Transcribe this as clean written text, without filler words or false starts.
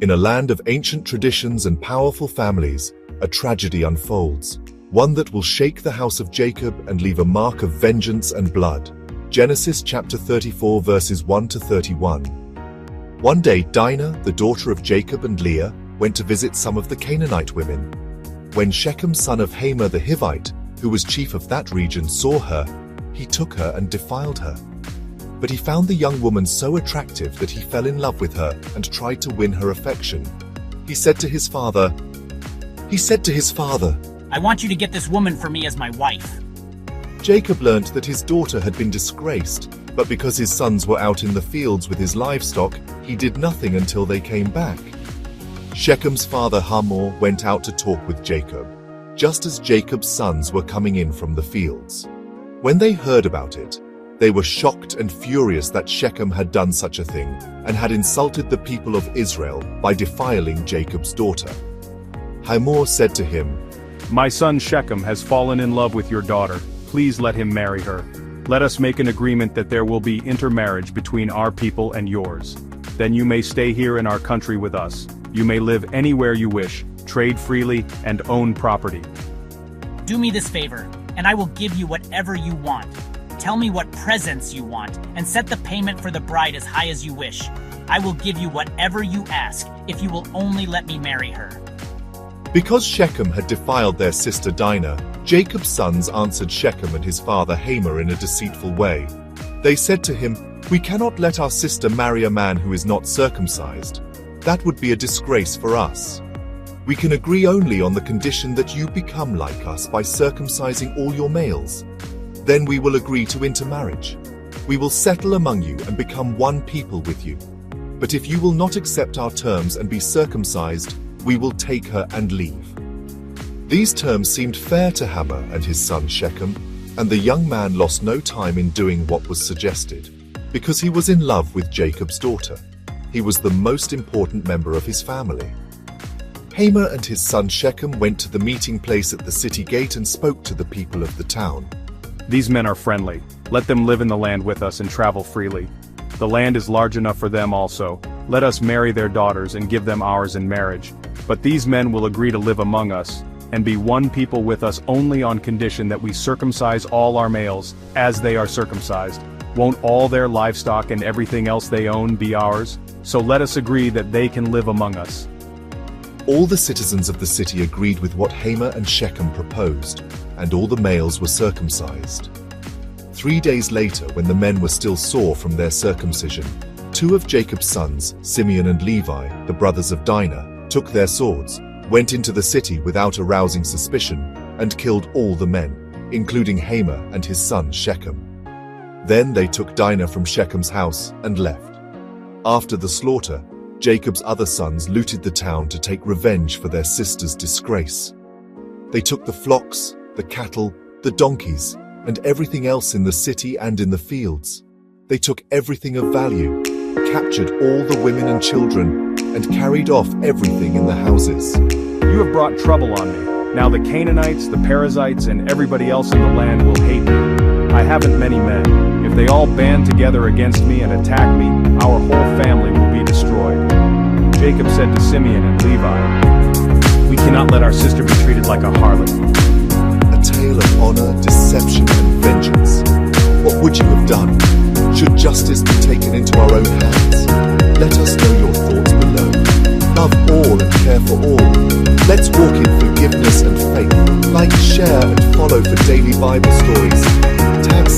In a land of ancient traditions and powerful families, a tragedy unfolds, one that will shake the house of Jacob and leave a mark of vengeance and blood. Genesis chapter 34 verses 1 to 31. One day, Dinah, the daughter of Jacob and Leah, went to visit some of the Canaanite women. When Shechem, son of Hamor the Hivite, who was chief of that region, saw her, he took her and defiled her. But he found the young woman so attractive that he fell in love with her and tried to win her affection. He said to his father, I want you to get this woman for me as my wife. Jacob learnt that his daughter had been disgraced, but because his sons were out in the fields with his livestock, he did nothing until they came back. Shechem's father Hamor went out to talk with Jacob, just as Jacob's sons were coming in from the fields. When they heard about it, they were shocked and furious that Shechem had done such a thing and had insulted the people of Israel by defiling Jacob's daughter. Hamor said to him, My son Shechem has fallen in love with your daughter. Please let him marry her. Let us make an agreement that there will be intermarriage between our people and yours. Then you may stay here in our country with us. You may live anywhere you wish, trade freely, and own property. Do me this favor, and I will give you whatever you want. Tell me what presents you want, and set the payment for the bride as high as you wish. I will give you whatever you ask, if you will only let me marry her. Because Shechem had defiled their sister Dinah, Jacob's sons answered Shechem and his father Hamor in a deceitful way. They said to him, We cannot let our sister marry a man who is not circumcised. That would be a disgrace for us. We can agree only on the condition that you become like us by circumcising all your males. Then we will agree to intermarriage. We will settle among you and become one people with you. But if you will not accept our terms and be circumcised, we will take her and leave. These terms seemed fair to Hamor and his son Shechem, and the young man lost no time in doing what was suggested, because he was in love with Jacob's daughter. He was the most important member of his family. Hamor and his son Shechem went to the meeting place at the city gate and spoke to the people of the town. These men are friendly. Let them live in the land with us and travel freely. The land is large enough for them also. Let us marry their daughters and give them ours in marriage. But these men will agree to live among us, and be one people with us only on condition that we circumcise all our males, as they are circumcised. Won't all their livestock and everything else they own be ours? So let us agree that they can live among us. All the citizens of the city agreed with what Hamor and Shechem proposed, and all the males were circumcised. 3 days later, when the men were still sore from their circumcision, 2 of Jacob's sons, Simeon and Levi, the brothers of Dinah, took their swords, went into the city without arousing suspicion, and killed all the men, including Hamor and his son Shechem. Then they took Dinah from Shechem's house and left. After the slaughter, Jacob's other sons looted the town to take revenge for their sister's disgrace. They took the flocks, the cattle, the donkeys, and everything else in the city and in the fields. They took everything of value, captured all the women and children, and carried off everything in the houses. You have brought trouble on me. Now the Canaanites, the Perizzites, and everybody else in the land will hate me. I haven't many men. If they all band together against me and attack me, our whole family will be destroyed. Jacob said to Simeon and Levi, We cannot let our sister be treated like a harlot. A tale of honor, deception, and vengeance. What would you have done? Should justice be taken into our own hands? Let us know your thoughts below. Love all and care for all. Let's walk in forgiveness and faith. Like, share, and follow for daily Bible stories. Tag